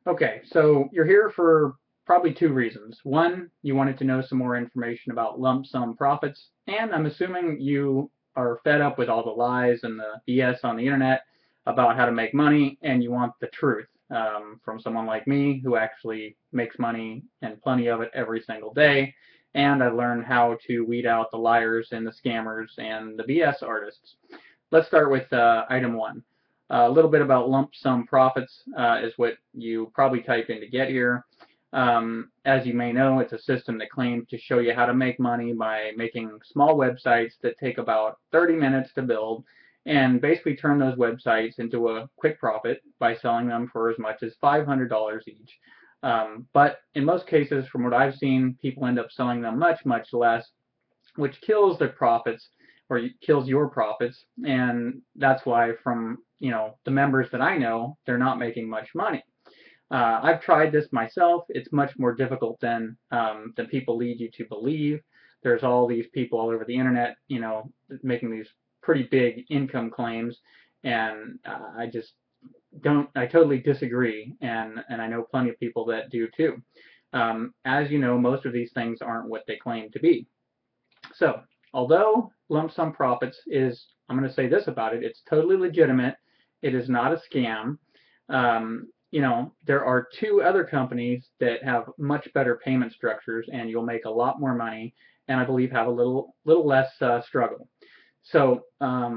Okay, so you're here for probably two reasons. One, you wanted to know some more information about lump sum profits, and I'm assuming you are fed up with all the lies and the BS on the internet about how to make money, and you want the truth from someone like me who actually makes money and plenty of it every single day. And I learned how to weed out the liars and the scammers and the BS artists. Let's start with item one. A little bit about lump sum profits is what you probably type in to get here. As you may know, it's a system that claims to show you how to make money by making small websites that take about 30 minutes to build and basically turn those websites into a quick profit by selling them for as much as $500 each. But in most cases, from what I've seen, people end up selling them much, much less, which kills their profits or kills your profits, and that's why from the members that I know, they're not making much money. I've tried this myself. It's much more difficult than people lead you to believe. There's all these people all over the internet, making these pretty big income claims, and I just don't. I totally disagree, and I know plenty of people that do too. As you know, most of these things aren't what they claim to be. So, although lump sum profits is, I'm going to say this about it, it's totally legitimate. It is not a scam. There are two other companies that have much better payment structures, and you'll make a lot more money, and I believe have a little less struggle. So, a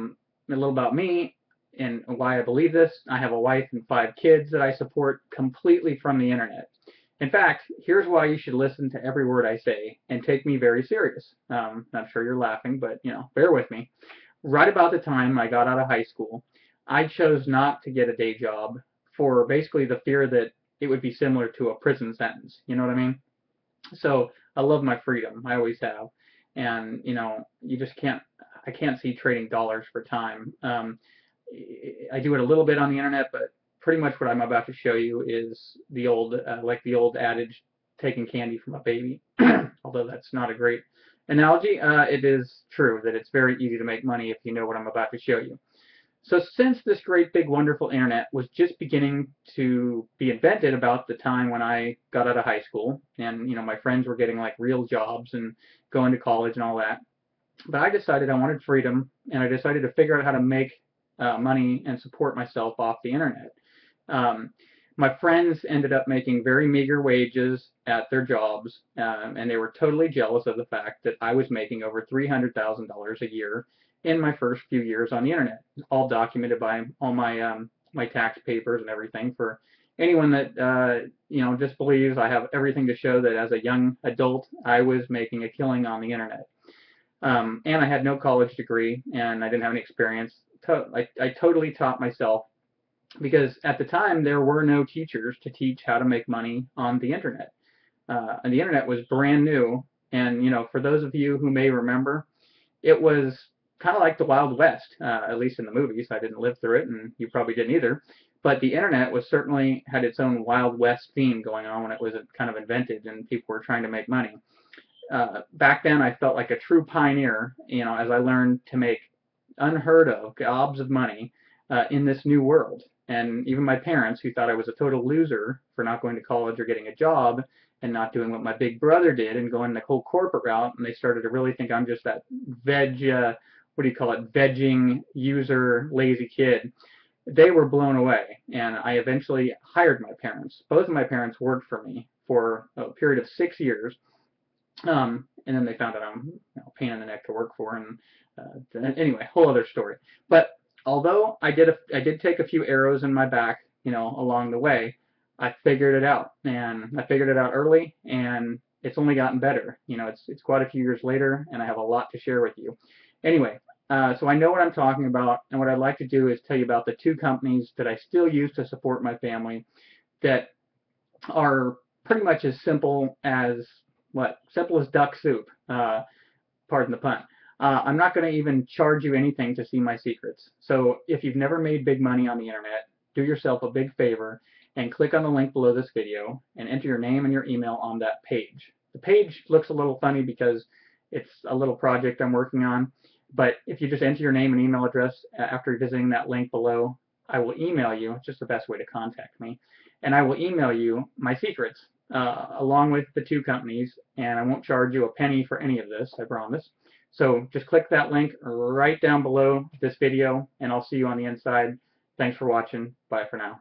little about me and why I believe this. I have a wife and 5 kids that I support completely from the internet. In fact, here's why you should listen to every word I say and take me very serious. I'm sure you're laughing, but bear with me. Right about the time I got out of high school, I chose not to get a day job for basically the fear that it would be similar to a prison sentence. You know what I mean? So I love my freedom. I always have, and you just can't. I can't see trading dollars for time. I do it a little bit on the internet, but pretty much what I'm about to show you is the old, like the old adage, taking candy from a baby. Although that's not a great analogy, it is true that it's very easy to make money if you know what I'm about to show you. So since this great big wonderful internet was just beginning to be invented about the time when I got out of high school, and my friends were getting like real jobs and going to college and all that, but I decided I wanted freedom, and I decided to figure out how to make money and support myself off the internet. Um, my friends ended up making very meager wages at their jobs, and they were totally jealous of the fact that I was making over $300,000 a year in my first few years on the internet, all documented by all my tax papers and everything. For anyone that just believes I have everything to show that as a young adult I was making a killing on the internet. And I had no college degree, and I didn't have any experience. I totally taught myself because at the time there were no teachers to teach how to make money on the internet. And the internet was brand new, and for those of you who may remember, it was kind of like the Wild West, at least in the movies. I didn't live through it, and you probably didn't either. But the internet was certainly had its own Wild West theme going on when it was kind of invented and people were trying to make money. Back then, I felt like a true pioneer, as I learned to make unheard of gobs of money in this new world. And even my parents, who thought I was a total loser for not going to college or getting a job and not doing what my big brother did and going the whole corporate route, and they started to really think I'm just that what do you call it, vegging user, lazy kid. They were blown away, and I eventually hired my parents. Both of my parents worked for me for a period of 6 years, and then they found out I'm a pain in the neck to work for, and anyway, whole other story. But although I did take a few arrows in my back, along the way, I figured it out, and I figured it out early, and it's only gotten better. It's quite a few years later, and I have a lot to share with you. Anyway, so I know what I'm talking about, and what I'd like to do is tell you about the two companies that I still use to support my family that are pretty much as simple as what? Simple as duck soup. Pardon the pun. I'm not going to even charge you anything to see my secrets. So if you've never made big money on the internet, do yourself a big favor and click on the link below this video and enter your name and your email on that page. The page looks a little funny because it's a little project I'm working on, but if you just enter your name and email address after visiting that link below, I will email you. It's just the best way to contact me. And I will email you my secrets along with the 2 companies, and I won't charge you a penny for any of this, I promise. So just click that link right down below this video, and I'll see you on the inside. Thanks for watching. Bye for now.